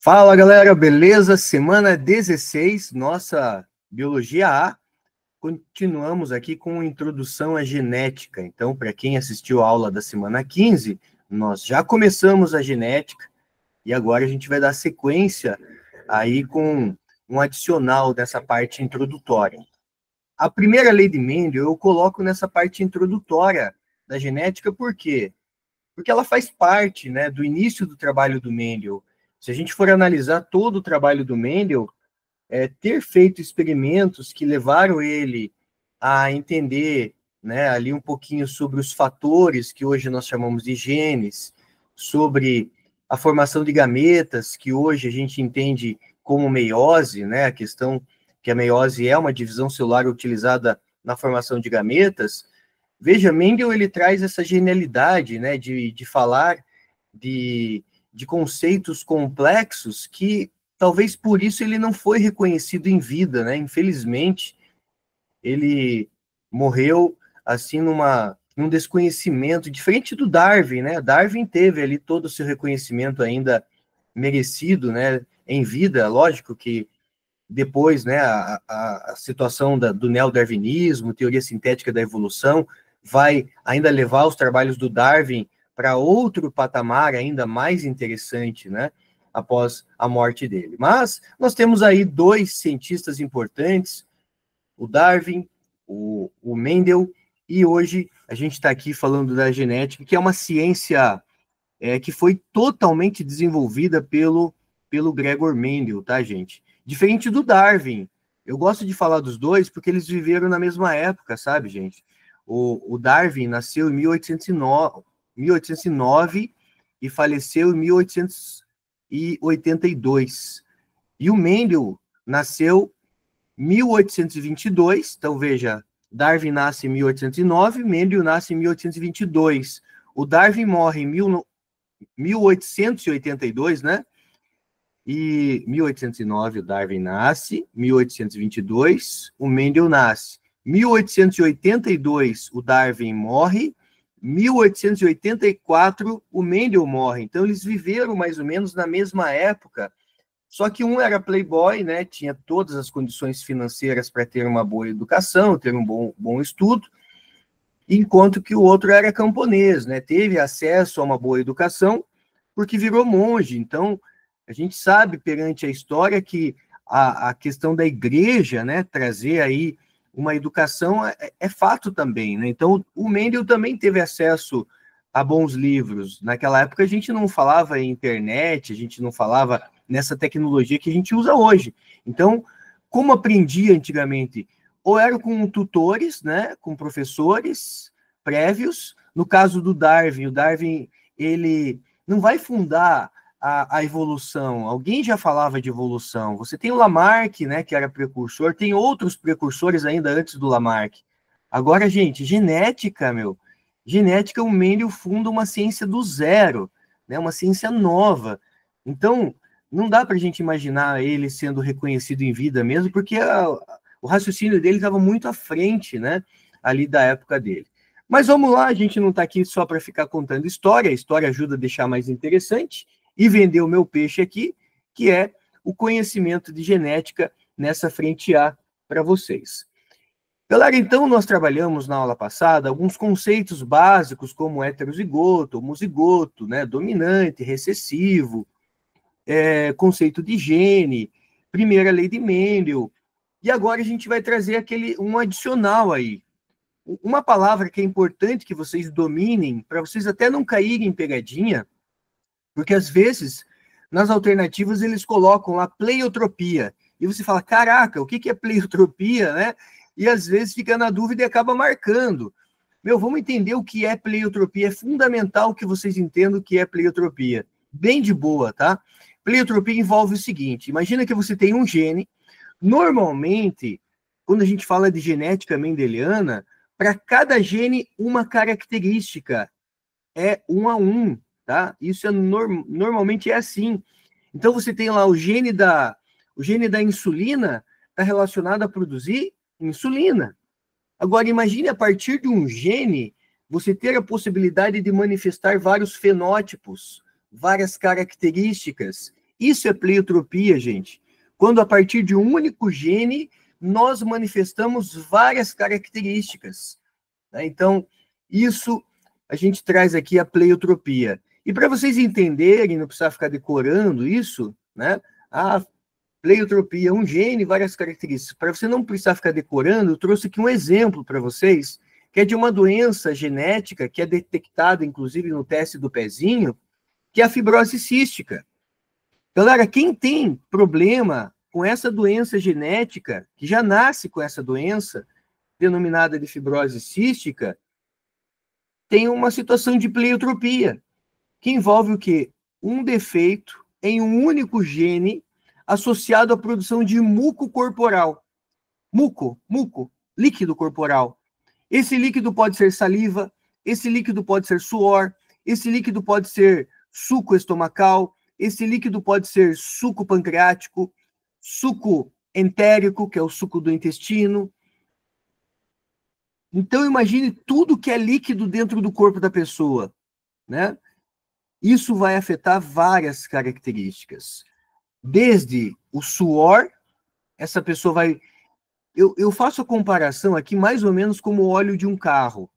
Fala galera, beleza? Semana 16, nossa Biologia A. Continuamos aqui com introdução à genética. Então, para quem assistiu a aula da semana 15, nós já começamos a genética e agora a gente vai dar sequência aí com um adicional dessa parte introdutória. A primeira lei de Mendel eu coloco nessa parte introdutória da genética, por quê? Porque ela faz parte, né, do início do trabalho do Mendel. Se a gente for analisar todo o trabalho do Mendel, ter feito experimentos que levaram ele a entender, né, ali um pouquinho sobre os fatores que hoje nós chamamos de genes, sobre a formação de gametas, que hoje a gente entende como meiose, né, a questão que a meiose é uma divisão celular utilizada na formação de gametas. Veja, Mendel ele traz essa genialidade, né, de falar de conceitos complexos que talvez por isso ele não foi reconhecido em vida, né? Infelizmente, ele morreu assim num desconhecimento, diferente do Darwin, né? Darwin teve ali todo o seu reconhecimento ainda merecido, né, em vida. Lógico que depois, né, a situação do neodarwinismo, teoria sintética da evolução, vai ainda levar os trabalhos do Darwin para outro patamar ainda mais interessante, né, após a morte dele. Mas nós temos aí dois cientistas importantes, o Darwin, o Mendel, e hoje a gente está aqui falando da genética, que é uma ciência que foi totalmente desenvolvida pelo Gregor Mendel, tá, gente? Diferente do Darwin. Eu gosto de falar dos dois porque eles viveram na mesma época, sabe, gente? O Darwin nasceu em 1809 e faleceu em 1882. E o Mendel nasceu em 1822, então veja, Darwin nasce em 1809, Mendel nasce em 1822. O Darwin morre em 1882, né? E 1809 o Darwin nasce, 1822 o Mendel nasce, 1882 o Darwin morre, 1884 o Mendel morre. Então eles viveram mais ou menos na mesma época, só que um era playboy, né? Tinha todas as condições financeiras para ter uma boa educação, ter um bom estudo, enquanto que o outro era camponês, né? Teve acesso a uma boa educação porque virou monge. Então, a gente sabe perante a história que a questão da igreja, né, trazer aí uma educação é fato também, né? Então, o Mendel também teve acesso a bons livros. Naquela época a gente não falava em internet, a gente não falava nessa tecnologia que a gente usa hoje. Então, como aprendia antigamente? Ou eram com tutores, né, com professores prévios. No caso do Darwin, o Darwin ele não vai fundar a evolução. Alguém já falava de evolução. Você tem o Lamarck, né, que era precursor, tem outros precursores ainda antes do Lamarck. Agora, gente, genética, genética, o Mendel funda uma ciência do zero, né, uma ciência nova. Então, não dá para a gente imaginar ele sendo reconhecido em vida mesmo, porque o raciocínio dele estava muito à frente, né, ali da época dele. Mas vamos lá, a gente não está aqui só para ficar contando história, a história ajuda a deixar mais interessante, e vender o meu peixe aqui, que é o conhecimento de genética nessa frente A para vocês. Galera, então nós trabalhamos na aula passada alguns conceitos básicos como heterozigoto, homozigoto, né, dominante, recessivo, conceito de gene, primeira lei de Mendel, e agora a gente vai trazer um adicional aí. Uma palavra que é importante que vocês dominem, para vocês até não caírem em pegadinha, porque às vezes, nas alternativas, eles colocam lá pleiotropia, e você fala, caraca, o que é pleiotropia, né? E às vezes fica na dúvida e acaba marcando. Vamos entender o que é pleiotropia, é fundamental que vocês entendam o que é pleiotropia. Bem de boa, tá? Pleiotropia envolve o seguinte, imagina que você tem um gene, normalmente, quando a gente fala de genética mendeliana, para cada gene, uma característica, é 1 a 1, tá? Isso normalmente é assim. Então, você tem lá o gene da insulina, está relacionado a produzir insulina. Agora, imagine a partir de um gene, você ter a possibilidade de manifestar vários fenótipos, várias características. Isso é pleiotropia, gente. Quando a partir de um único gene, nós manifestamos várias características. Né? Então, isso a gente traz aqui a pleiotropia. E para vocês entenderem, não precisar ficar decorando isso, né? A pleiotropia, um gene, várias características. Para você não precisar ficar decorando, eu trouxe aqui um exemplo para vocês, que é de uma doença genética que é detectada, inclusive, no teste do pezinho, que é a fibrose cística. Galera, quem tem problema com essa doença genética, que já nasce com essa doença, denominada de fibrose cística, tem uma situação de pleiotropia, que envolve o quê? Um defeito em um único gene associado à produção de muco corporal. Muco, líquido corporal. Esse líquido pode ser saliva, esse líquido pode ser suor, esse líquido pode ser suco estomacal, esse líquido pode ser suco pancreático, suco entérico, que é o suco do intestino. Então, imagine tudo que é líquido dentro do corpo da pessoa, né? Isso vai afetar várias características. Desde o suor, essa pessoa vai... Eu faço a comparação aqui mais ou menos como o óleo de um carro.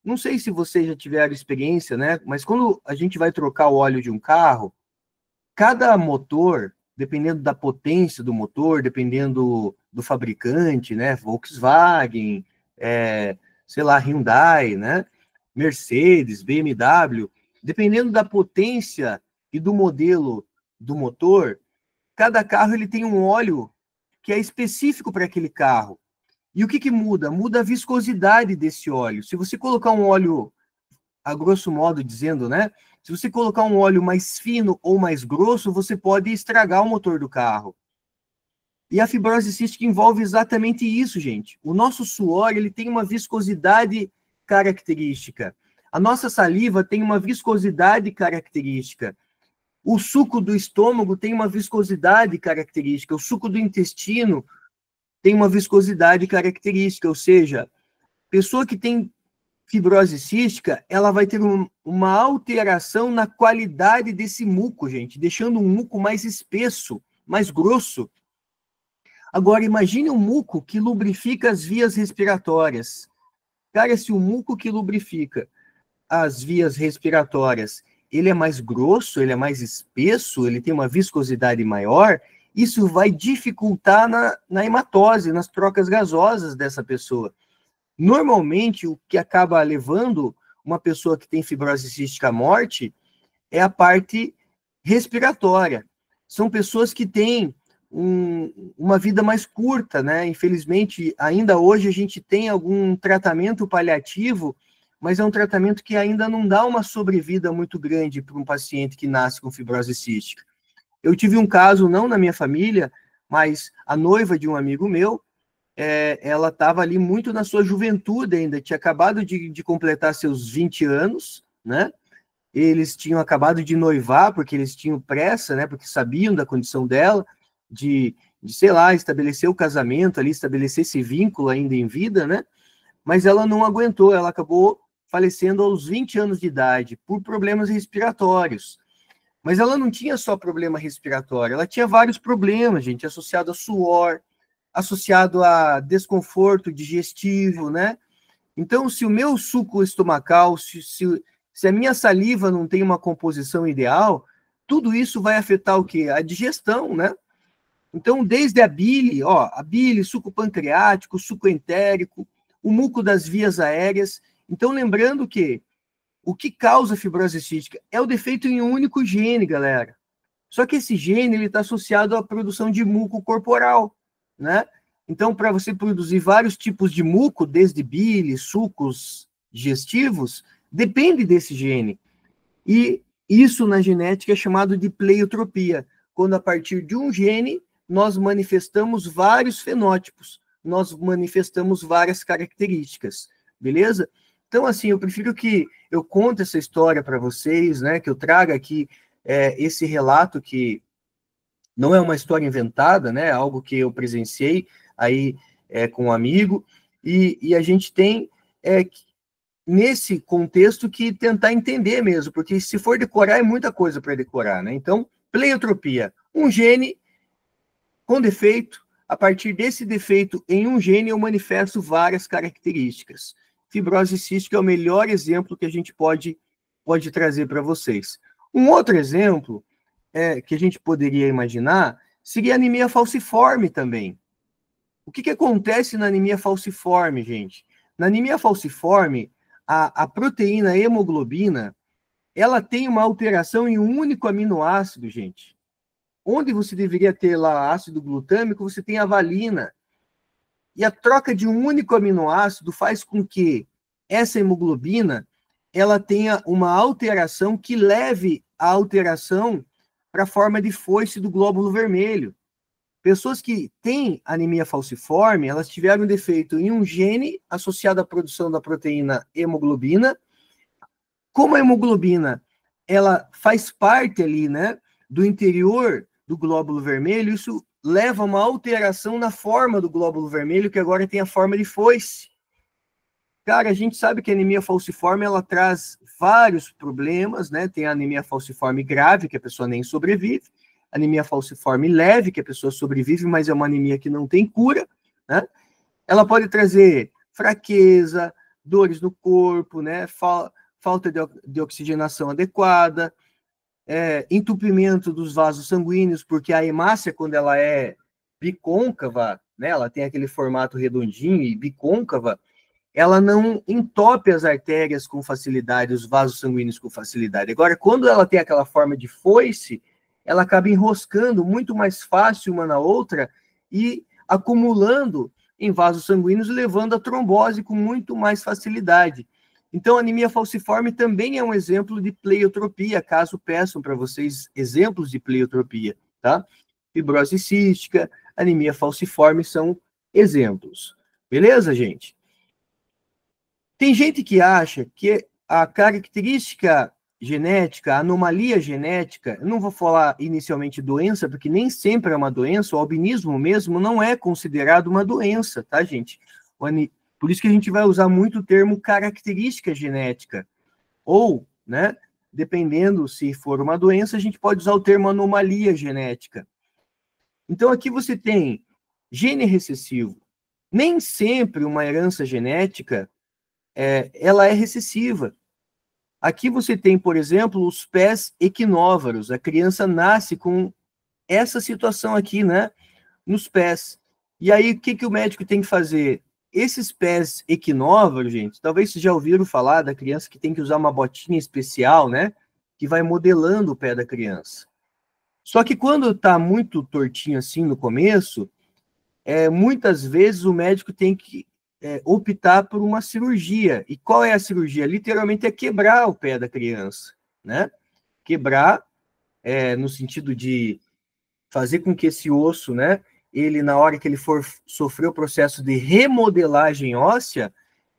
Não sei se vocês já tiveram experiência, né? Mas quando a gente vai trocar o óleo de um carro, cada motor, dependendo da potência do motor, dependendo do fabricante, né? Volkswagen, sei lá, Hyundai, né? Mercedes, BMW, dependendo da potência e do modelo do motor, cada carro ele tem um óleo que é específico para aquele carro. E o que muda? Muda a viscosidade desse óleo. Se você colocar um óleo, a grosso modo dizendo, né? Se você colocar um óleo mais fino ou mais grosso, você pode estragar o motor do carro. E a fibrose cística envolve exatamente isso, gente. O nosso suor, ele tem uma viscosidade característica. A nossa saliva tem uma viscosidade característica. O suco do estômago tem uma viscosidade característica. O suco do intestino tem uma viscosidade característica. Ou seja, pessoa que tem fibrose cística, ela vai ter uma alteração na qualidade desse muco, gente, deixando um muco mais espesso, mais grosso. Agora, imagine um muco que lubrifica as vias respiratórias. Cara, se o muco que lubrifica as vias respiratórias, ele é mais grosso, ele é mais espesso, ele tem uma viscosidade maior, isso vai dificultar na hematose, nas trocas gasosas dessa pessoa. Normalmente, o que acaba levando uma pessoa que tem fibrose cística à morte é a parte respiratória. São pessoas que têm uma vida mais curta, né? Infelizmente, ainda hoje a gente tem algum tratamento paliativo, mas é um tratamento que ainda não dá uma sobrevida muito grande para um paciente que nasce com fibrose cística. Eu tive um caso, não na minha família, mas a noiva de um amigo meu, ela estava ali muito na sua juventude ainda, tinha acabado de completar seus 20 anos, né? Eles tinham acabado de noivar, porque eles tinham pressa, né? Porque sabiam da condição dela, de sei lá, estabelecer o casamento ali, estabelecer esse vínculo ainda em vida, né? Mas ela não aguentou, ela acabou falecendo aos 20 anos de idade, por problemas respiratórios. Mas ela não tinha só problema respiratório, ela tinha vários problemas, gente, associado a suor, associado a desconforto digestivo, né? Então, se o meu suco estomacal, se a minha saliva não tem uma composição ideal, tudo isso vai afetar o quê? A digestão, né? Então, desde a bile, suco pancreático, suco entérico, o muco das vias aéreas. Então, lembrando que o que causa fibrose cística é o defeito em um único gene, galera. Só que esse gene está associado à produção de muco corporal, né? Então, para você produzir vários tipos de muco, desde bile, sucos digestivos, depende desse gene. E isso na genética é chamado de pleiotropia, quando a partir de um gene nós manifestamos vários fenótipos, nós manifestamos várias características, beleza? Então, assim, eu prefiro que eu conte essa história para vocês, né? Que eu traga aqui esse relato que não é uma história inventada, né? Algo que eu presenciei aí com um amigo, e a gente tem nesse contexto que tentar entender mesmo, porque se for decorar é muita coisa para decorar, né? Então, Pleiotropia, um gene com defeito. A partir desse defeito em um gene, eu manifesto várias características. Fibrose cística é o melhor exemplo que a gente pode trazer para vocês. Um outro exemplo que a gente poderia imaginar seria a anemia falciforme também. O que acontece na anemia falciforme, gente? Na anemia falciforme, a proteína hemoglobina, ela tem uma alteração em um único aminoácido, gente. Onde você deveria ter lá ácido glutâmico, você tem a valina. E a troca de um único aminoácido faz com que essa hemoglobina ela tenha uma alteração que leve a alteração para a forma de foice do glóbulo vermelho. Pessoas que têm anemia falciforme, elas tiveram um defeito em um gene associado à produção da proteína hemoglobina. Como a hemoglobina ela faz parte ali, né, do interior do glóbulo vermelho, isso leva a uma alteração na forma do glóbulo vermelho, que agora tem a forma de foice. Cara, a gente sabe que a anemia falciforme, ela traz vários problemas, né? Tem a anemia falciforme grave, que a pessoa nem sobrevive, anemia falciforme leve, que a pessoa sobrevive, mas é uma anemia que não tem cura, né? Ela pode trazer fraqueza, dores no corpo, né? Falta de oxigenação adequada, entupimento dos vasos sanguíneos, porque a hemácia, quando ela é bicôncava, né, ela tem aquele formato redondinho e bicôncava, ela não entope as artérias com facilidade, os vasos sanguíneos com facilidade. Agora, quando ela tem aquela forma de foice, ela acaba enroscando muito mais fácil uma na outra e acumulando em vasos sanguíneos, levando a trombose com muito mais facilidade. Então, a anemia falciforme também é um exemplo de pleiotropia, caso peçam para vocês exemplos de pleiotropia, tá? Fibrose cística, anemia falciforme são exemplos. Beleza, gente? Tem gente que acha que a característica genética, a anomalia genética, eu não vou falar inicialmente doença, porque nem sempre é uma doença, o albinismo mesmo não é considerado uma doença, tá, gente? Por isso que a gente vai usar muito o termo característica genética. Ou, né, dependendo se for uma doença, a gente pode usar o termo anomalia genética. Então, aqui você tem gene recessivo. Nem sempre uma herança genética ela é recessiva. Aqui você tem, por exemplo, os pés equinóvaros. A criança nasce com essa situação aqui, né, nos pés. E aí, o que o médico tem que fazer? Esses pés equinóvaros, gente, talvez vocês já ouviram falar da criança que tem que usar uma botinha especial, né, que vai modelando o pé da criança. Só que quando está muito tortinho assim no começo, muitas vezes o médico tem que optar por uma cirurgia. E qual é a cirurgia? Literalmente é quebrar o pé da criança, né? Quebrar no sentido de fazer com que esse osso, né, ele, na hora que ele for sofrer o processo de remodelagem óssea,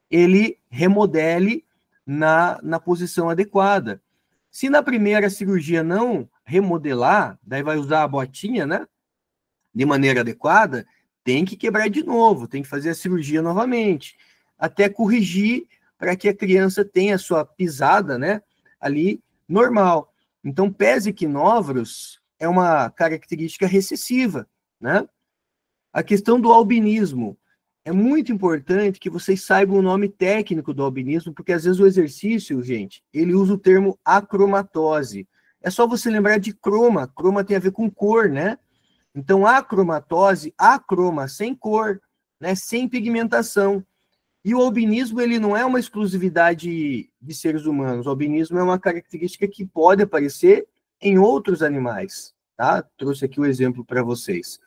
ele remodele na posição adequada. Se na primeira cirurgia não remodelar, daí vai usar a botinha, né, de maneira adequada, tem que quebrar de novo, tem que fazer a cirurgia novamente, até corrigir para que a criança tenha a sua pisada, né, ali normal. Então, pés equinóvaros é uma característica recessiva, né? A questão do albinismo. É muito importante que vocês saibam o nome técnico do albinismo, porque às vezes o exercício, gente, ele usa o termo acromatose. É só você lembrar de croma. Croma tem a ver com cor, né? Então, acromatose, acroma, sem cor, né? Sem pigmentação. E o albinismo, ele não é uma exclusividade de seres humanos. O albinismo é uma característica que pode aparecer em outros animais, tá? Trouxe aqui o exemplo para vocês.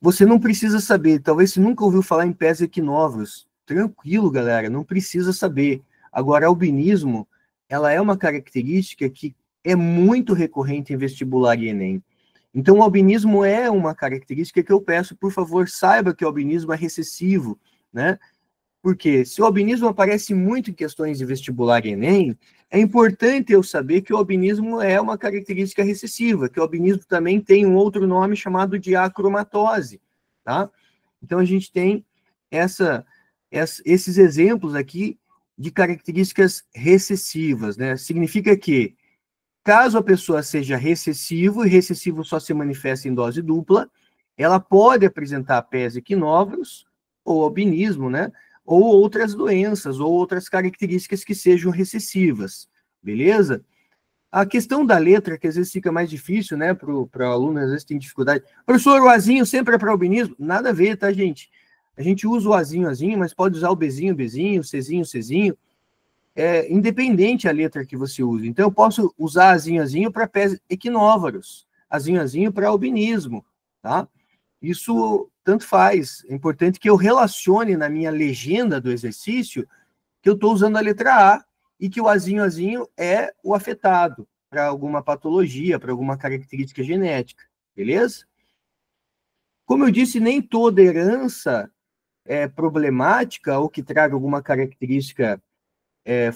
Você não precisa saber, talvez você nunca ouviu falar em pés equinóvaros. Tranquilo, galera, não precisa saber. Agora, albinismo, ela é uma característica que é muito recorrente em vestibular e Enem. Então, o albinismo é uma característica que eu peço, por favor, saiba que o albinismo é recessivo, né? Porque se o albinismo aparece muito em questões de vestibular e Enem, é importante eu saber que o albinismo é uma característica recessiva, que o albinismo também tem um outro nome chamado de acromatose, tá? Então, a gente tem esses exemplos aqui de características recessivas, né? Significa que Caso a pessoa seja recessivo, e recessivo só se manifesta em dose dupla, ela pode apresentar pés equinóvoros, ou albinismo, né? Ou outras doenças, ou outras características que sejam recessivas, beleza? A questão da letra, que às vezes fica mais difícil, né, para o aluno, às vezes tem dificuldade. Professor, o Azinho sempre é para albinismo? Nada a ver, tá, gente? A gente usa o Azinho, mas pode usar o Bzinho, Bzinho, Czinho, Czinho, independente a letra que você use. Então, eu posso usar Azinho para pés equinóvaros, Azinho para albinismo, tá? Isso tanto faz. É importante que eu relacione na minha legenda do exercício que eu estou usando a letra A e que o Azinho é o afetado para alguma patologia, para alguma característica genética, beleza? Como eu disse, nem toda herança é problemática ou que traga alguma característica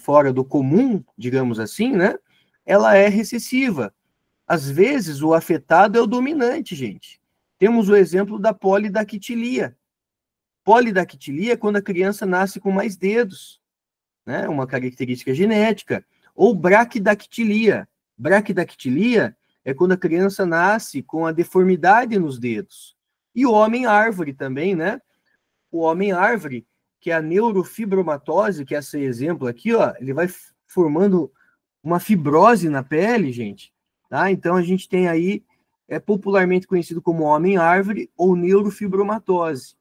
fora do comum, digamos assim, né? Ela é recessiva. Às vezes, o afetado é o dominante, gente. Temos o exemplo da polidactilia. Polidactilia é quando a criança nasce com mais dedos, né? Uma característica genética. Ou braquidactilia. Braquidactilia é quando a criança nasce com a deformidade nos dedos. E o homem-árvore também, né? O homem-árvore, que é a neurofibromatose, que é esse exemplo aqui, ó, ele vai formando uma fibrose na pele, gente, tá? Então a gente tem aí, popularmente conhecido como homem-árvore ou neurofibromatose.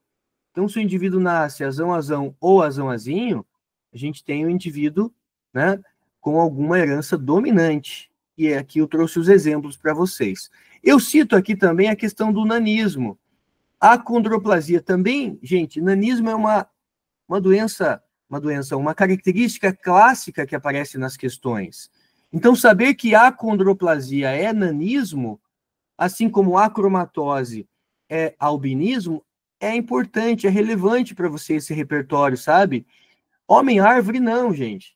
Então, se o indivíduo nasce azão ou azão-azinho, a gente tem o indivíduo, né, com alguma herança dominante. E aqui eu trouxe os exemplos para vocês. Eu cito aqui também a questão do nanismo. A acondroplasia também, gente, nanismo é uma doença, uma característica clássica que aparece nas questões. Então, saber que a acondroplasia é nanismo, assim como a acromatose é albinismo, é importante, é relevante para você esse repertório, sabe? Homem-árvore, não, gente.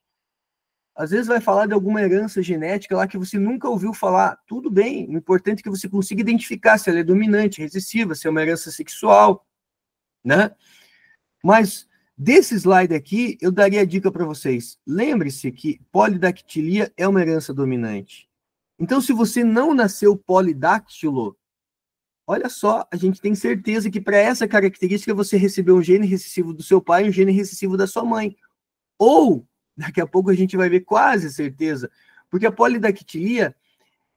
Às vezes vai falar de alguma herança genética lá que você nunca ouviu falar. Tudo bem, o importante é que você consiga identificar se ela é dominante, recessiva, se é uma herança sexual, né? Mas desse slide aqui, eu daria a dica para vocês. Lembre-se que polidactilia é uma herança dominante. Então, se você não nasceu polidáctilo, olha só, a gente tem certeza que para essa característica você recebeu um gene recessivo do seu pai e um gene recessivo da sua mãe. Ou, daqui a pouco a gente vai ver quase certeza, porque a polidactilia,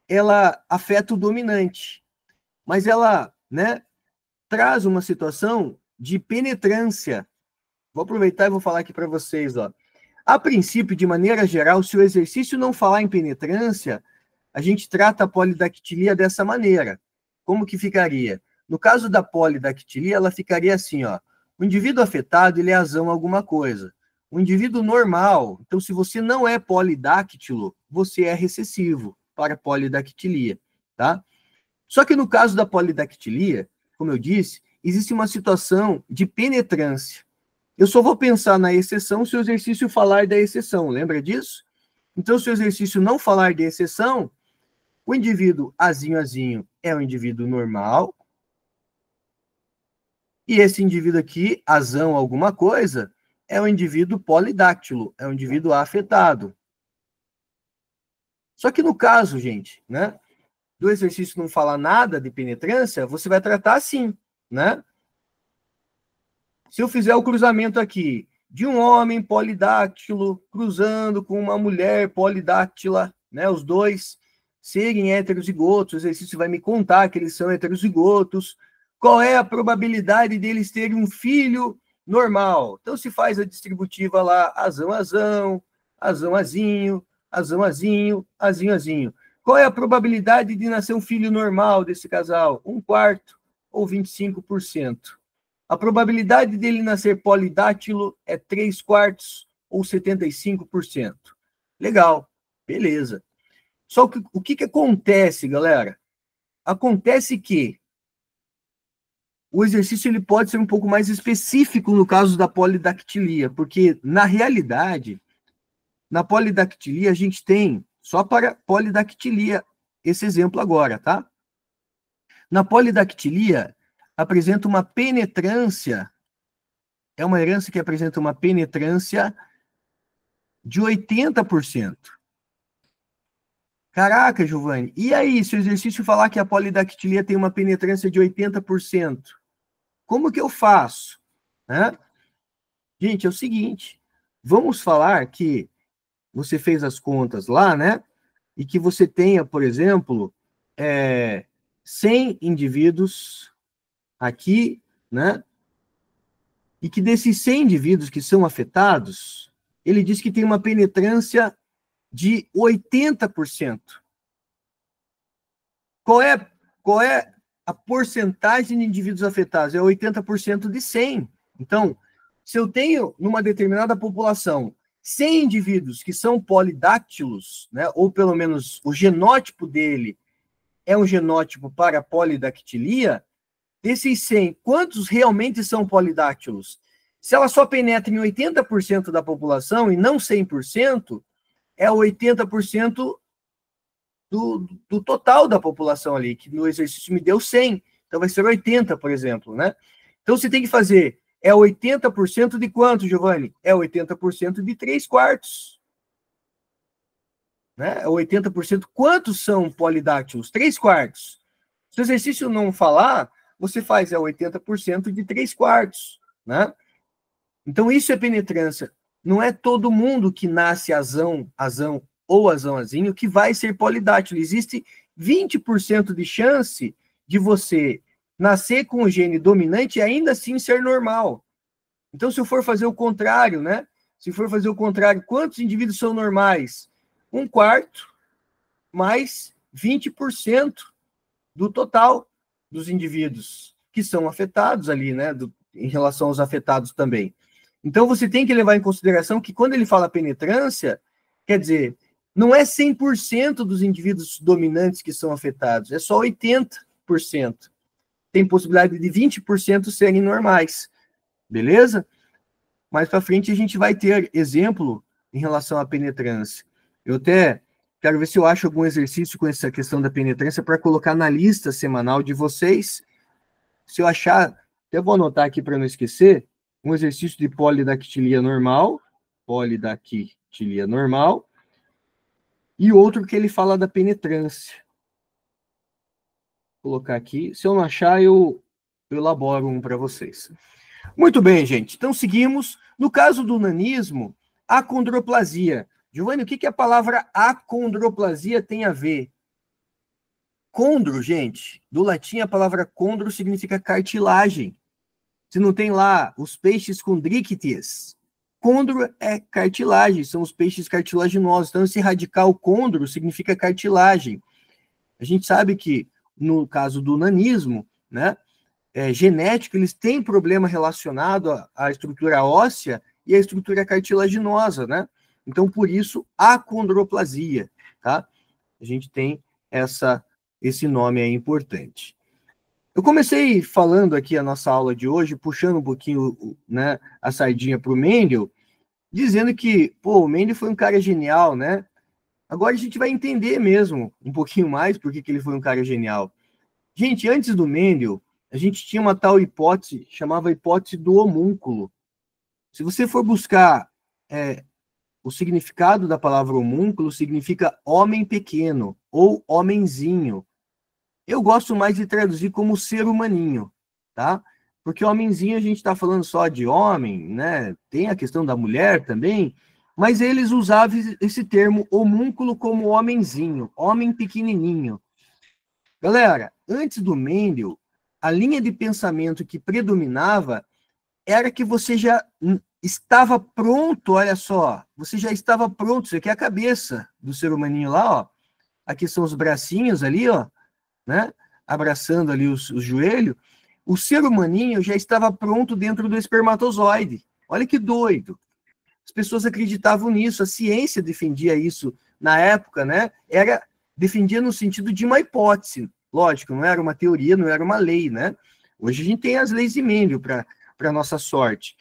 ela afeta o dominante, mas ela, né, traz uma situação de penetrância. Vou aproveitar e vou falar aqui para vocês, ó. A princípio, de maneira geral, se o exercício não falar em penetrância, a gente trata a polidactilia dessa maneira. Como que ficaria? No caso da polidactilia, ela ficaria assim, ó. O indivíduo afetado, ele é azão alguma coisa. O indivíduo normal, então se você não é polidáctilo, você é recessivo para polidactilia, tá? Só que no caso da polidactilia, como eu disse, existe uma situação de penetrância. Eu só vou pensar na exceção se o exercício falar da exceção, lembra disso? Então, se o exercício não falar de exceção, o indivíduo azinho é um indivíduo normal, e esse indivíduo aqui, azão alguma coisa, é um indivíduo polidáctilo, é um indivíduo afetado. Só que no caso, gente, né, do exercício não falar nada de penetrância, você vai tratar assim, né? Se eu fizer o cruzamento aqui de um homem polidáctilo cruzando com uma mulher polidáctila, né, os dois serem heterozigotos, o exercício vai me contar que eles são heterozigotos, qual é a probabilidade deles terem um filho normal? Então se faz a distributiva lá, azão-azinho, azão-azinho. Qual é a probabilidade de nascer um filho normal desse casal? 1/4 ou 25%. A probabilidade dele nascer polidátilo é 3/4 ou 75%. Legal, beleza. Só que o que acontece, galera? Acontece que o exercício ele pode ser um pouco mais específico no caso da polidactilia, porque, na realidade, na polidactilia a gente tem, só para polidactilia, esse exemplo agora, tá? Na polidactilia, apresenta uma penetrância, é uma herança que apresenta uma penetrância de 80%. Caraca, Giovanni, e aí, se o exercício falar que a polidactilia tem uma penetrância de 80%, como que eu faço? Né? Gente, é o seguinte, vamos falar que você fez as contas lá, né? E que você tenha, por exemplo, 100 indivíduos aqui, né? E que desses 100 indivíduos que são afetados, ele diz que tem uma penetrância de 80%. Qual é a porcentagem de indivíduos afetados? É 80% de 100. Então, se eu tenho numa determinada população 100 indivíduos que são polidáctilos, né, ou pelo menos o genótipo dele é um genótipo para polidactilia, desses 100, quantos realmente são polidáctilos? Se ela só penetra em 80% da população e não 100%, é 80% do total da população ali, que no exercício me deu 100, então vai ser 80, por exemplo, né? Então você tem que fazer, 80% de quanto, Giovanni? É 80% de 3/4. Né? É 80%. Quantos são polidáctilos? 3/4. Se o exercício não falar, você faz 80% de 3/4, né? Então isso é penetrância. Não é todo mundo que nasce azão ou azão-azinho que vai ser polidáctilo. Existe 20% de chance de você nascer com o gene dominante e ainda assim ser normal. Então, se eu for fazer o contrário, né? Se for fazer o contrário, quantos indivíduos são normais? 1/4 mais 20% do total dos indivíduos que são afetados ali, né? Em relação aos afetados também. Então, você tem que levar em consideração que quando ele fala penetrância, quer dizer, não é 100% dos indivíduos dominantes que são afetados, é só 80%. Tem possibilidade de 20% serem normais, beleza? Mais para frente a gente vai ter exemplo em relação à penetrância. Eu até quero ver se eu acho algum exercício com essa questão da penetrância para colocar na lista semanal de vocês. Se eu achar, até vou anotar aqui para não esquecer, um exercício de polidactilia normal, e outro que ele fala da penetrância. Vou colocar aqui. Se eu não achar, eu elaboro um para vocês. Muito bem, gente. Então, seguimos. No caso do nanismo, acondroplasia. Giovanni, o que a palavra acondroplasia tem a ver? Condro, gente, do latim a palavra condro significa cartilagem. Se não tem lá os peixes condrícteis, condro é cartilagem, são os peixes cartilaginosos. Então, esse radical condro significa cartilagem. A gente sabe que, no caso do nanismo, né, genético, eles têm problema relacionado à estrutura óssea e à estrutura cartilaginosa, né? Então, por isso, acondroplasia, tá? A gente tem esse nome aí importante. Eu comecei falando aqui a nossa aula de hoje, puxando um pouquinho, né, a sardinha para o Mendel, dizendo que, pô, o Mendel foi um cara genial, né? Agora a gente vai entender mesmo um pouquinho mais por que ele foi um cara genial. Gente, antes do Mendel, a gente tinha uma tal hipótese, chamava hipótese do homúnculo. Se você for buscar o significado da palavra homúnculo, significa homem pequeno ou homenzinho. Eu gosto mais de traduzir como ser humaninho, tá? Porque homenzinho a gente está falando só de homem, né? Tem a questão da mulher também, mas eles usavam esse termo homúnculo como homenzinho, homem pequenininho. Galera, antes do Mendel, a linha de pensamento que predominava era que você já estava pronto, olha só, você já estava pronto, isso aqui é a cabeça do ser humaninho lá, ó. Aqui são os bracinhos ali, ó, né? Abraçando ali os joelhos. O ser humaninho já estava pronto dentro do espermatozoide. Olha que doido. As pessoas acreditavam nisso, a ciência defendia isso na época, né? Defendia no sentido de uma hipótese. Lógico, não era uma teoria, não era uma lei, né? Hoje a gente tem as leis de Mendel para nossa sorte.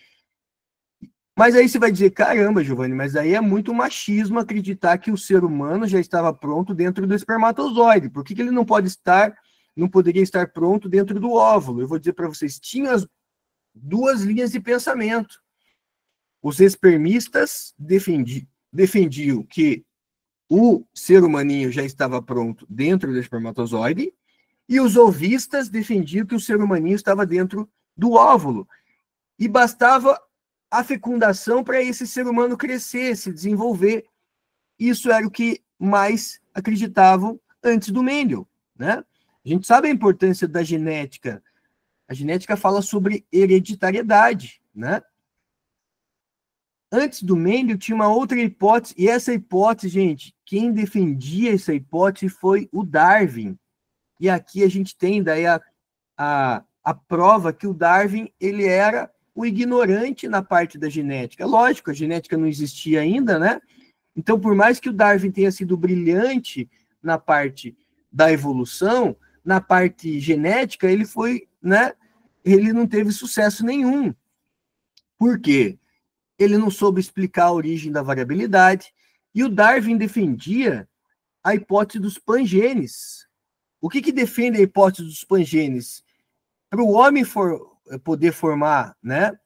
Mas aí você vai dizer, caramba, Giovanni, mas aí é muito machismo acreditar que o ser humano já estava pronto dentro do espermatozoide. Por que ele não poderia estar pronto dentro do óvulo? Eu vou dizer para vocês, tinha as duas linhas de pensamento. Os espermistas defendiam que o ser humaninho já estava pronto dentro do espermatozoide, e os ovistas defendiam que o ser humaninho estava dentro do óvulo. E bastava a fecundação para esse ser humano crescer, se desenvolver. Isso era o que mais acreditavam antes do Mendel, né? A gente sabe a importância da genética. A genética fala sobre hereditariedade, né? Antes do Mendel tinha uma outra hipótese, e essa hipótese, gente, quem defendia essa hipótese foi o Darwin. E aqui a gente tem daí a prova que o Darwin ele era o ignorante na parte da genética. Lógico, a genética não existia ainda, né? Então, por mais que o Darwin tenha sido brilhante na parte da evolução, na parte genética, ele foi, né? Ele não teve sucesso nenhum. Por quê? Ele não soube explicar a origem da variabilidade, e o Darwin defendia a hipótese dos pangenes. O que defende a hipótese dos pangenes? Para o homem poder formar, né,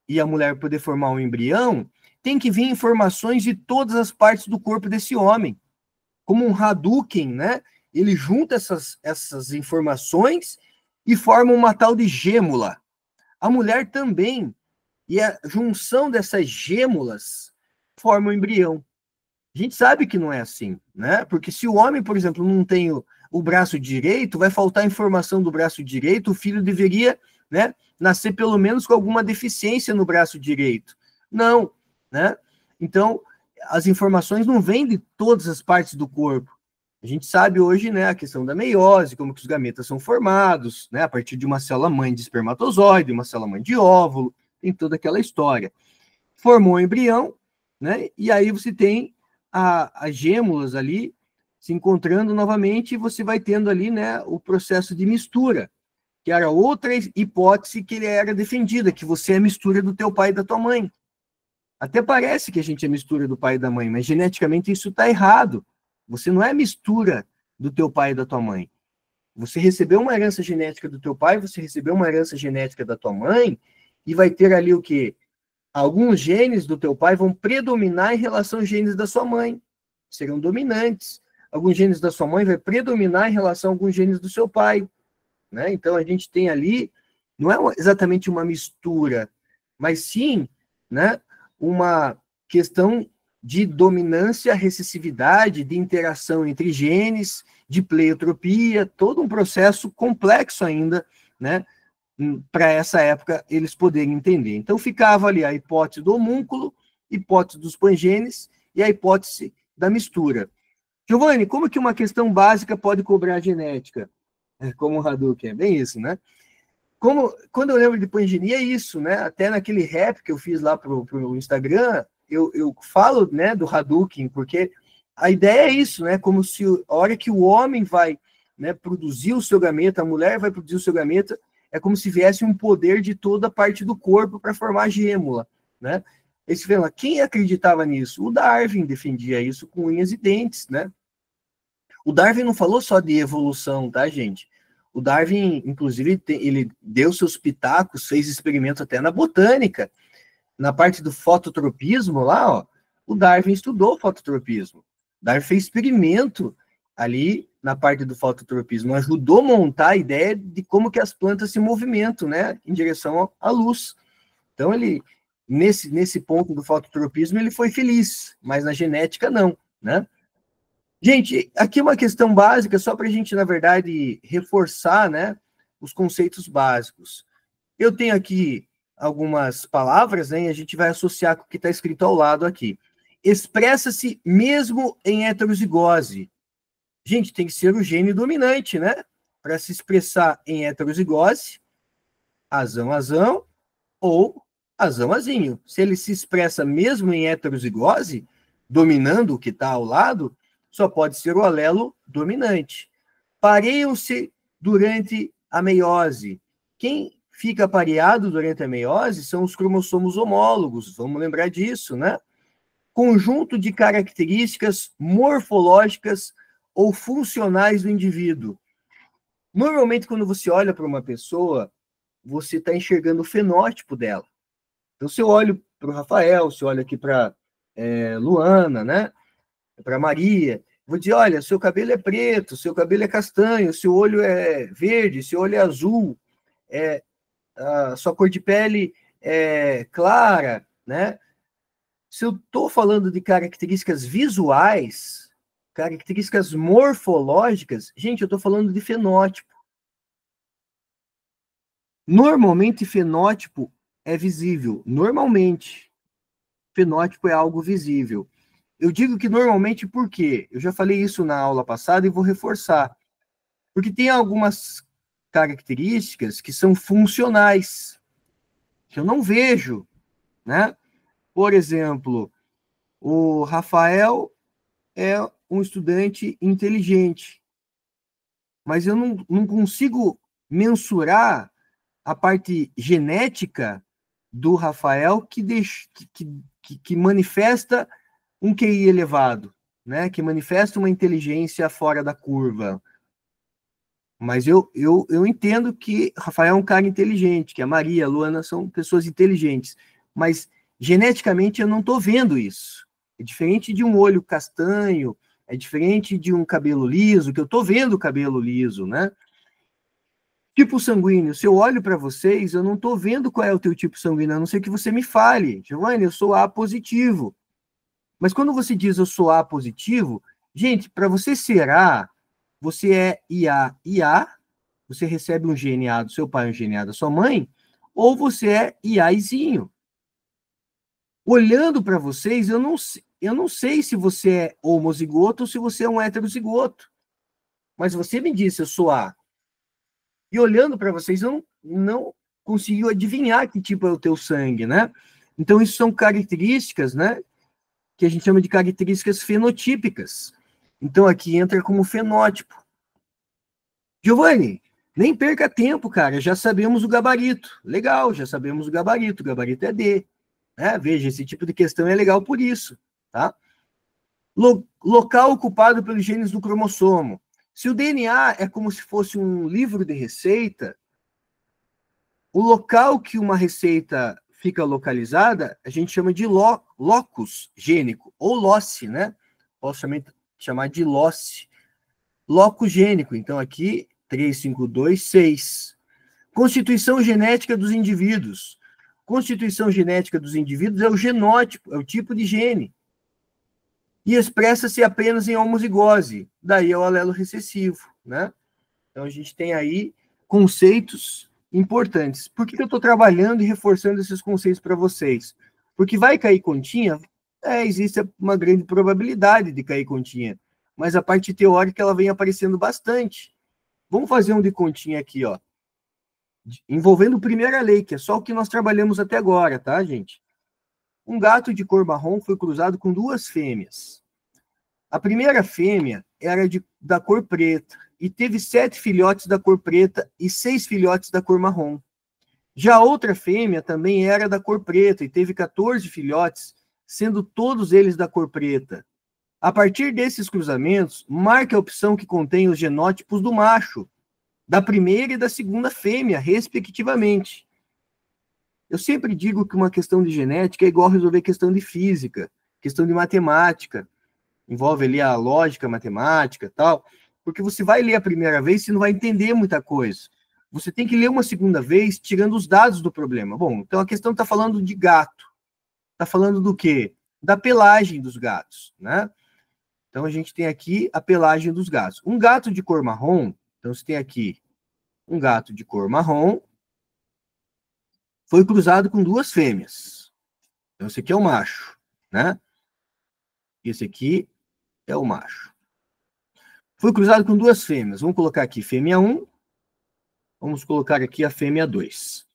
e a mulher poder formar um embrião, tem que vir informações de todas as partes do corpo desse homem. Como um Hadouken, né? Ele junta essas informações e forma uma tal de gêmula. A mulher também. E a junção dessas gêmulas forma um embrião. A gente sabe que não é assim, né? Porque se o homem, por exemplo, não tem o braço direito, vai faltar informação do braço direito, o filho deveria, né, nascer pelo menos com alguma deficiência no braço direito. Não, né? Então, as informações não vêm de todas as partes do corpo. A gente sabe hoje, né, a questão da meiose, como que os gametas são formados, né, a partir de uma célula-mãe de espermatozoide, uma célula-mãe de óvulo, tem toda aquela história. Formou o embrião, né, e aí você tem as gêmulas ali se encontrando novamente, e você vai tendo ali, né, o processo de mistura, que era outra hipótese que ele era defendida, que você é a mistura do teu pai e da tua mãe. Até parece que a gente é mistura do pai e da mãe, mas geneticamente isso está errado. Você não é mistura do teu pai e da tua mãe. Você recebeu uma herança genética do teu pai, você recebeu uma herança genética da tua mãe, e vai ter ali o quê? Alguns genes do teu pai vão predominar em relação aos genes da sua mãe. Serão dominantes. Alguns genes da sua mãe vai predominar em relação a alguns genes do seu pai, né? Então a gente tem ali, não é exatamente uma mistura, mas sim, né, uma questão de dominância, recessividade, de interação entre genes, de pleiotropia, todo um processo complexo ainda, né, para essa época eles poderem entender. Então ficava ali a hipótese do homúnculo, hipótese dos pangenes e a hipótese da mistura. Giovanni, como que uma questão básica pode cobrar a genética? Como o Hadouken, é bem isso, né? Quando eu lembro de pangenia, é isso, né? Até naquele rap que eu fiz lá pro Instagram, eu falo, né, do Hadouken, porque a ideia é isso, né? Como se a hora que o homem vai, né, produzir o seu gameta, a mulher vai produzir o seu gameta, é como se viesse um poder de toda a parte do corpo para formar a gêmula, né? Esse fala, quem acreditava nisso? O Darwin defendia isso com unhas e dentes, né? O Darwin não falou só de evolução, tá, gente? O Darwin, inclusive, ele deu seus pitacos, fez experimento até na botânica. Na parte do fototropismo lá, ó, o Darwin estudou fototropismo. O Darwin fez experimento ali na parte do fototropismo, ajudou a montar a ideia de como que as plantas se movimentam, né, em direção à luz. Então, ele, nesse ponto do fototropismo, ele foi feliz, mas na genética, não, né? Gente, aqui uma questão básica, só para a gente, na verdade, reforçar, né, os conceitos básicos. Eu tenho aqui algumas palavras, né, e a gente vai associar com o que está escrito ao lado aqui. Expressa-se mesmo em heterozigose. Gente, tem que ser o gene dominante, né? Para se expressar em heterozigose, azão, ou azão-azinho. Se ele se expressa mesmo em heterozigose, dominando o que está ao lado, só pode ser o alelo dominante. Pareiam-se durante a meiose. Quem fica pareado durante a meiose são os cromossomos homólogos, vamos lembrar disso, né? Conjunto de características morfológicas ou funcionais do indivíduo. Normalmente, quando você olha para uma pessoa, você está enxergando o fenótipo dela. Então, se eu olho para o Rafael, se eu olho aqui para Luana, né? para Maria. Vou dizer, olha, seu cabelo é preto, seu cabelo é castanho, seu olho é verde, seu olho é azul, a sua cor de pele é clara, né? Se eu estou falando de características visuais, características morfológicas, gente, eu estou falando de fenótipo. Normalmente, fenótipo é visível. Normalmente, fenótipo é algo visível. Eu digo que normalmente por quê? Eu já falei isso na aula passada e vou reforçar. Porque tem algumas características que são funcionais, que eu não vejo, né? Por exemplo, o Rafael é um estudante inteligente, mas eu não consigo mensurar a parte genética do Rafael que manifesta um QI elevado, né? Que manifesta uma inteligência fora da curva. Mas eu entendo que Rafael é um cara inteligente, que a Maria, a Luana são pessoas inteligentes. Mas geneticamente eu não estou vendo isso. É diferente de um olho castanho, é diferente de um cabelo liso, que eu estou vendo o cabelo liso, né? Tipo sanguíneo, se eu olho para vocês, eu não estou vendo qual é o teu tipo sanguíneo, a não ser que você me fale. Giovanni, eu sou A positivo. Mas quando você diz eu sou A positivo, gente, para você ser A, você é IA, você recebe um gene A do seu pai, um gene A da sua mãe, ou você é IAzinho. Olhando para vocês, eu não sei se você é homozigoto ou se você é um heterozigoto. Mas você me disse eu sou A. E olhando para vocês, eu não conseguiu adivinhar que tipo é o teu sangue, né? Então, isso são características, né? Que a gente chama de características fenotípicas. Então, aqui entra como fenótipo. Giovanni, nem perca tempo, cara. Já sabemos o gabarito. Legal, já sabemos o gabarito. O gabarito é D. Né? Veja, esse tipo de questão é legal por isso. Tá? Local ocupado pelos genes do cromossomo. Se o DNA é como se fosse um livro de receita, o local que uma receita fica localizada, a gente chama de locus gênico, ou loci, né? Posso chamar de loci. Locus gênico, então aqui, 352,6. Constituição genética dos indivíduos. Constituição genética dos indivíduos é o genótipo, é o tipo de gene. E expressa-se apenas em homozigose, daí é o alelo recessivo, né? Então a gente tem aí conceitos importantes. Por que eu estou trabalhando e reforçando esses conceitos para vocês? Porque vai cair continha? Existe uma grande probabilidade de cair continha, mas a parte teórica ela vem aparecendo bastante. Vamos fazer um de continha aqui, ó, envolvendo primeira lei, que é só o que nós trabalhamos até agora, tá, gente? Um gato de cor marrom foi cruzado com duas fêmeas. A primeira fêmea era da cor preta e teve 7 filhotes da cor preta e 6 filhotes da cor marrom. Já a outra fêmea também era da cor preta e teve 14 filhotes, sendo todos eles da cor preta. A partir desses cruzamentos, marque a opção que contém os genótipos do macho, da primeira e da segunda fêmea, respectivamente. Eu sempre digo que uma questão de genética é igual resolver questão de física, questão de matemática. Envolve ali a lógica, a matemática e tal, porque você vai ler a primeira vez e não vai entender muita coisa. Você tem que ler uma segunda vez, tirando os dados do problema. Bom, então a questão está falando de gato. Está falando do quê? Da pelagem dos gatos, né? Então a gente tem aqui a pelagem dos gatos. Um gato de cor marrom, então você tem aqui um gato de cor marrom, foi cruzado com duas fêmeas. Então esse aqui é o macho, né? Esse aqui é o macho. Foi cruzado com duas fêmeas. Vamos colocar aqui fêmea 1. Vamos colocar aqui a fêmea 2.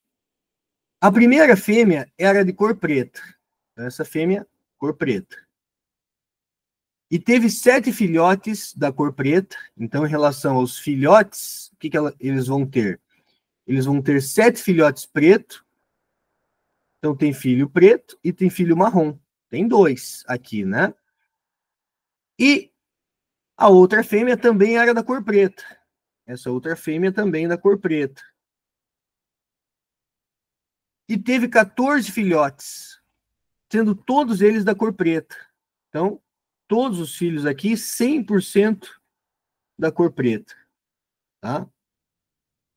A primeira fêmea era de cor preta. Essa fêmea, cor preta. E teve 7 filhotes da cor preta. Então, em relação aos filhotes, o que eles vão ter? Eles vão ter 7 filhotes preto. Então, tem filho preto e tem filho marrom. Tem 2 aqui, né? E a outra fêmea também era da cor preta. Essa outra fêmea também da cor preta. E teve 14 filhotes, sendo todos eles da cor preta. Então, todos os filhos aqui 100% da cor preta, tá?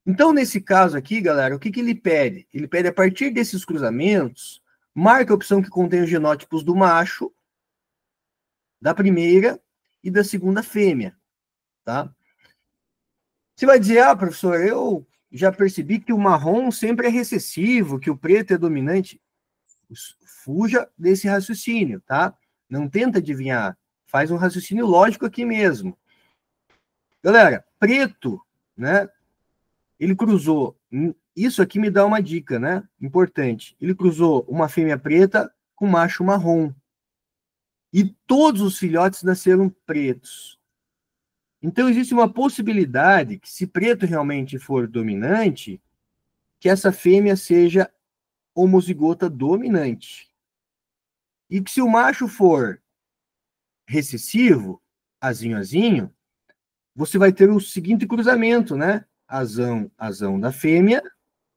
Então, nesse caso aqui, galera, o que ele pede? Ele pede, a partir desses cruzamentos, marca a opção que contém os genótipos do macho, da primeira e da segunda fêmea, tá? Você vai dizer, ah, professor, eu já percebi que o marrom sempre é recessivo, que o preto é dominante. Fuja desse raciocínio, tá? Não tenta adivinhar. Faz um raciocínio lógico aqui mesmo. Galera, preto, né? Ele cruzou. Isso aqui me dá uma dica, né? Importante. Ele cruzou uma fêmea preta com macho marrom. E todos os filhotes nasceram pretos. Então, existe uma possibilidade que, se preto realmente for dominante, que essa fêmea seja homozigota dominante. E que, se o macho for recessivo, azinho, azinho, você vai ter o seguinte cruzamento, né? Azão, azão da fêmea,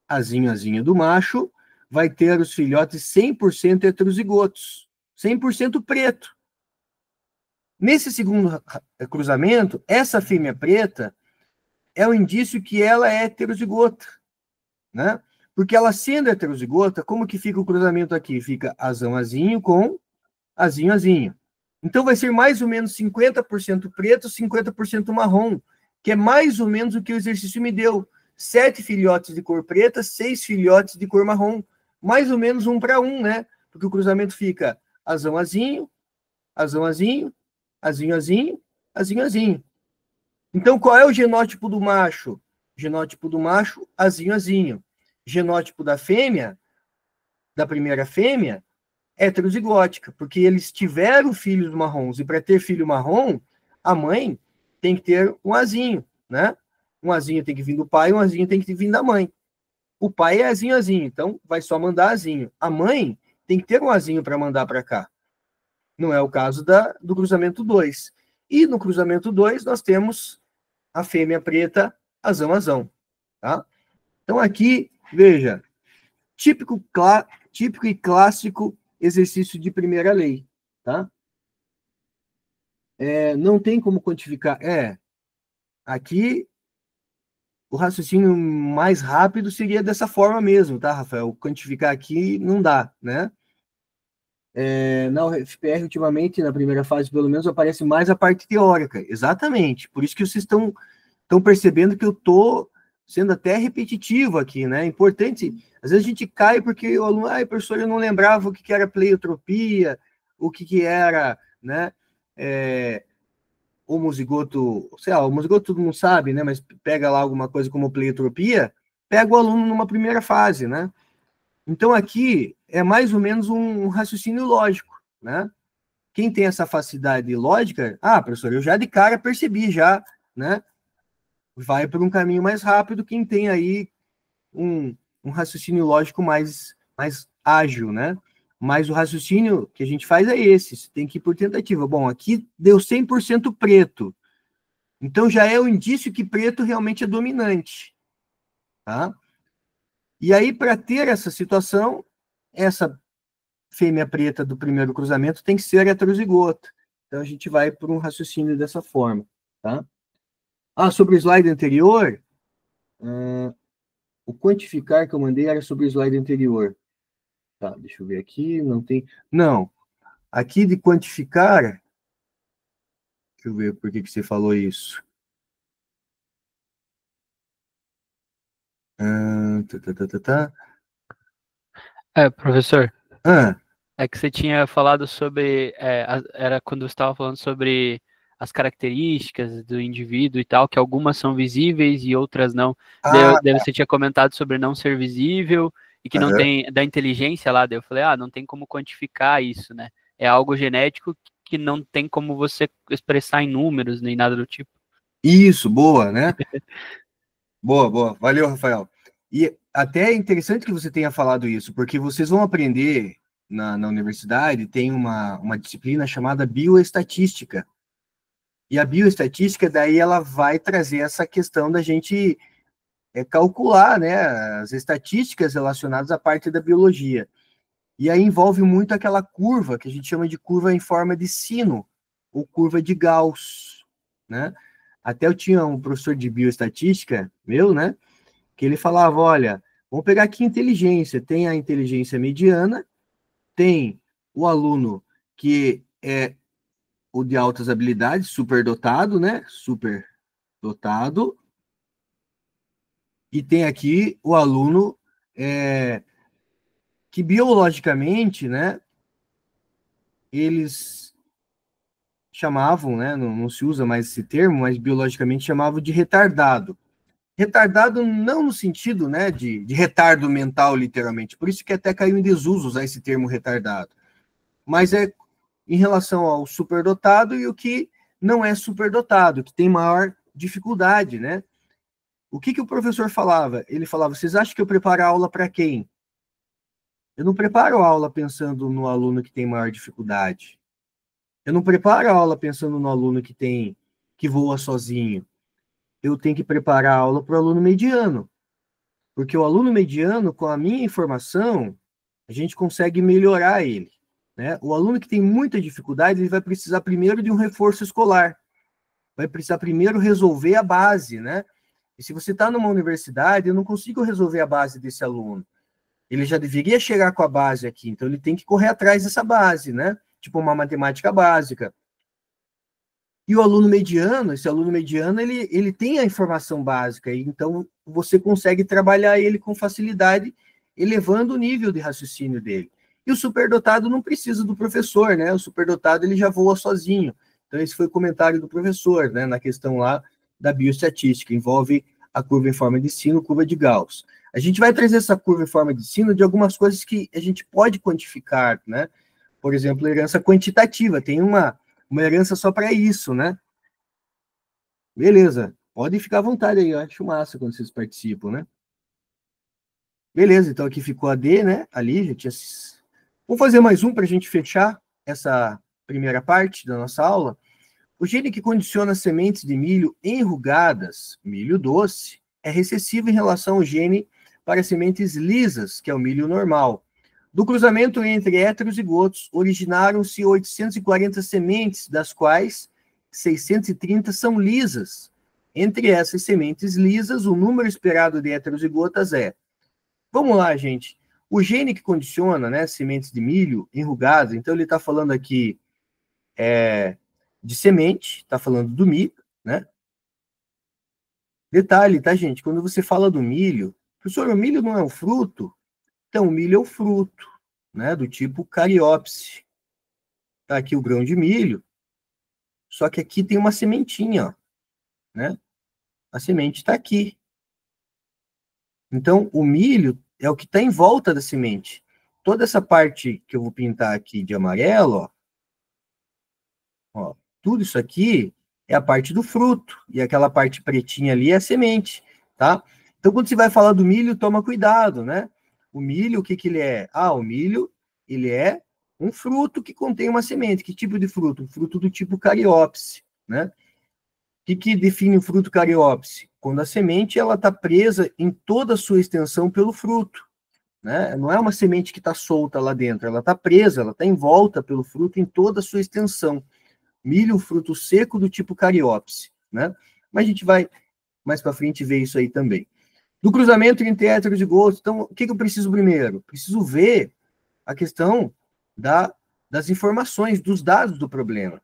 azinho, azinho do macho, vai ter os filhotes 100% heterozigotos, 100% preto. Nesse segundo cruzamento, essa fêmea preta é um indício que ela é heterozigota, né? Porque ela sendo heterozigota, como que fica o cruzamento aqui? Fica azão, azinho com azinho, azinho. Então vai ser mais ou menos 50% preto, 50% marrom, que é mais ou menos o que o exercício me deu. 7 filhotes de cor preta, 6 filhotes de cor marrom. Mais ou menos 1 para 1, né? Porque o cruzamento fica azão, azinho, azão, azinho, azinho, azinho, azinho, azinho. Então, qual é o genótipo do macho? Genótipo do macho, azinho, azinho. Genótipo da fêmea, da primeira fêmea, heterozigótica, porque eles tiveram filhos marrons, e para ter filho marrom, a mãe tem que ter um azinho, né? Um azinho tem que vir do pai, um azinho tem que vir da mãe. O pai é azinho, azinho, então vai só mandar azinho. A mãe tem que ter um azinho para mandar para cá. Não é o caso do cruzamento 2. E no cruzamento 2, nós temos a fêmea preta, azão, azão. Tá? Então aqui, veja, típico e clássico exercício de primeira lei. Tá? Não tem como quantificar. Aqui o raciocínio mais rápido seria dessa forma mesmo, tá, Rafael? Quantificar aqui não dá, né? Na UFPR, ultimamente, na primeira fase, pelo menos, aparece mais a parte teórica. Exatamente. Por isso que vocês estão percebendo que eu estou sendo até repetitivo aqui, né? É importante. Às vezes a gente cai porque o aluno, professor, eu não lembrava o que era pleiotropia, o que era, né? Homozigoto, sei lá, homozigoto todo mundo sabe, né? Mas pega lá alguma coisa como pleiotropia, pega o aluno numa primeira fase, né? Então, aqui é mais ou menos um raciocínio lógico, né? Quem tem essa facilidade lógica, professor, eu já de cara percebi, já, né? Vai por um caminho mais rápido, quem tem aí um raciocínio lógico mais ágil, né? Mas o raciocínio que a gente faz é esse, você tem que ir por tentativa. Bom, aqui deu 100% preto, então já é um indício que preto realmente é dominante, tá? E aí, para ter essa situação, essa fêmea preta do primeiro cruzamento tem que ser heterozigota. Então, a gente vai por um raciocínio dessa forma, tá? Sobre o slide anterior, o quantificar que eu mandei era sobre o slide anterior. Tá, deixa eu ver aqui, não tem... Não, aqui de quantificar, deixa eu ver por que você falou isso. Professor, Ah, é que você tinha falado sobre, era quando você estava falando sobre as características do indivíduo e tal, que algumas são visíveis e outras não. Daí você tinha comentado sobre não ser visível e que não tem, da inteligência lá, daí eu falei, não tem como quantificar isso, né? É algo genético que não tem como você expressar em números, nem nada do tipo. Isso, boa, né? Boa. Valeu, Rafael. E até é interessante que você tenha falado isso, porque vocês vão aprender na universidade, tem uma disciplina chamada bioestatística. E a bioestatística, daí, ela vai trazer essa questão da gente calcular, né, as estatísticas relacionadas à parte da biologia. E aí envolve muito aquela curva, que a gente chama de curva em forma de sino, ou curva de Gauss, né? Até eu tinha um professor de bioestatística, meu, né? Que ele falava, olha, vamos pegar aqui inteligência. Tem a inteligência mediana, tem o aluno que é o de altas habilidades, superdotado, né? Superdotado. E tem aqui o aluno que biologicamente, né? Eles chamavam, né? Não se usa mais esse termo, mas biologicamente chamavam de retardado. Retardado não no sentido, né, de retardo mental, literalmente. Por isso que até caiu em desuso usar esse termo retardado. Mas é em relação ao superdotado e o que não é superdotado, que tem maior dificuldade, né? O que o professor falava? Ele falava, vocês acham que eu preparo a aula para quem? Eu não preparo a aula pensando no aluno que tem maior dificuldade. Eu não preparo a aula pensando no aluno que voa sozinho. Eu tenho que preparar a aula para o aluno mediano. Porque o aluno mediano, com a minha informação, a gente consegue melhorar ele, né? O aluno que tem muita dificuldade, ele vai precisar primeiro de um reforço escolar. Vai precisar primeiro resolver a base, né? E se você está numa universidade, eu não consigo resolver a base desse aluno. Ele já deveria chegar com a base aqui, então ele tem que correr atrás dessa base, né? Tipo uma matemática básica. E o aluno mediano, esse aluno mediano, ele tem a informação básica, então você consegue trabalhar ele com facilidade, elevando o nível de raciocínio dele. E o superdotado não precisa do professor, né? O superdotado ele já voa sozinho. Então esse foi o comentário do professor, né? Na questão lá da bioestatística, envolve a curva em forma de sino, curva de Gauss. A gente vai trazer essa curva em forma de sino de algumas coisas que a gente pode quantificar, né? Por exemplo, herança quantitativa, tem uma herança só para isso, né? Beleza, pode ficar à vontade aí, eu acho massa quando vocês participam, né? Beleza, então aqui ficou a D, né? Ali já tinha. Vamos fazer mais um para a gente fechar essa primeira parte da nossa aula. O gene que condiciona sementes de milho enrugadas, milho doce, é recessivo em relação ao gene para sementes lisas, que é o milho normal. Do cruzamento entre heterozigotos, originaram-se 840 sementes, das quais 630 são lisas. Entre essas sementes lisas, o número esperado de heterozigotas é... Vamos lá, gente. O gene que condiciona, né, sementes de milho enrugadas, então ele está falando aqui de semente, está falando do milho, né? Detalhe, tá, gente? Quando você fala do milho, professor, o milho não é um fruto? Então, o milho é o fruto, né, do tipo cariópse. Tá aqui o grão de milho, só que aqui tem uma sementinha, ó, né? A semente está aqui. Então, o milho é o que está em volta da semente. Toda essa parte que eu vou pintar aqui de amarelo, ó, tudo isso aqui é a parte do fruto, e aquela parte pretinha ali é a semente, tá? Então, quando você vai falar do milho, toma cuidado, né? O milho, o que que ele é? Ah, o milho, ele é um fruto que contém uma semente. Que tipo de fruto? Um fruto do tipo cariópse, né? O que define o fruto cariópse? Quando a semente ela está presa em toda a sua extensão pelo fruto, né? Não é uma semente que está solta lá dentro, ela está presa, ela está envolta pelo fruto em toda a sua extensão. Milho, fruto seco do tipo cariópse, né? Mas a gente vai mais para frente ver isso aí também. Do cruzamento entre heterozigotos, então, o que eu preciso primeiro? Preciso ver a questão das informações, dos dados do problema.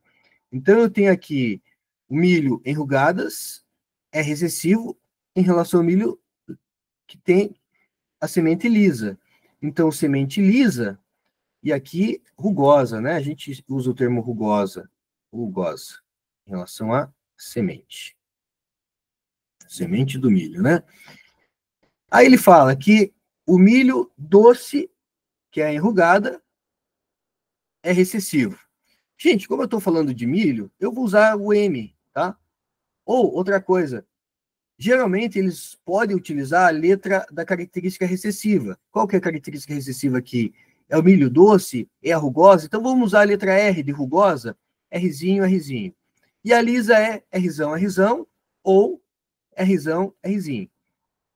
Então, eu tenho aqui o milho enrugadas, é recessivo em relação ao milho que tem a semente lisa. Então, semente lisa, e aqui rugosa, né? A gente usa o termo rugosa, em relação à semente. Semente do milho, né? Aí ele fala que o milho doce, que é enrugada, é recessivo. Gente, como eu estou falando de milho, eu vou usar o M, tá? Ou, outra coisa, geralmente eles podem utilizar a letra da característica recessiva. Qual que é a característica recessiva aqui? É o milho doce? É a rugosa? Então vamos usar a letra R de rugosa, Rzinho, Rzinho. E a lisa é Rzão, Rzão, ou Rzão, Rzinho.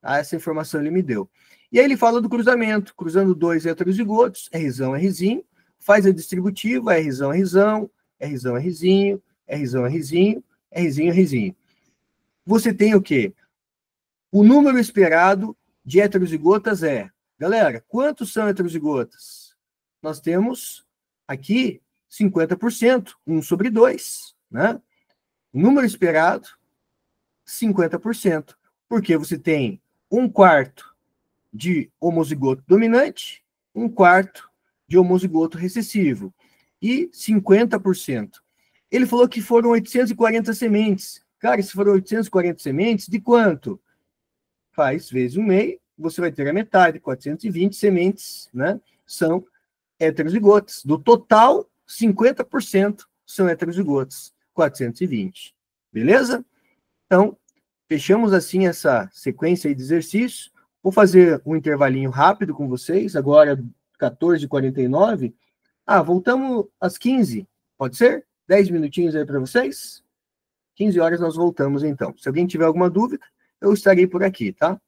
Ah, essa informação ele me deu. E aí ele fala do cruzamento, cruzando dois heterozigotos, Rzão, Rzinho, faz a distributiva, Rzão, Rzão, Rzão, Rzinho, Rzão, Rzinho, Rzinho, Rzinho. Você tem o quê? O número esperado de heterozigotas é... Galera, quantos são heterozigotas? Nós temos aqui 50%, 1 sobre 2, né? O número esperado, 50%. Porque você tem 1/4 de homozigoto dominante, 1/4 de homozigoto recessivo. E 50%. Ele falou que foram 840 sementes. Cara, se foram 840 sementes, de quanto? Faz vezes 1/2, você vai ter a metade, 420 sementes, né? São heterozigotas. Do total, 50% são heterozigotas, 420. Beleza? Então, fechamos assim essa sequência aí de exercícios. Vou fazer um intervalinho rápido com vocês, agora 14h49. Voltamos às 15, pode ser? 10 minutinhos aí para vocês? 15 horas nós voltamos então. Se alguém tiver alguma dúvida, eu estarei por aqui, tá?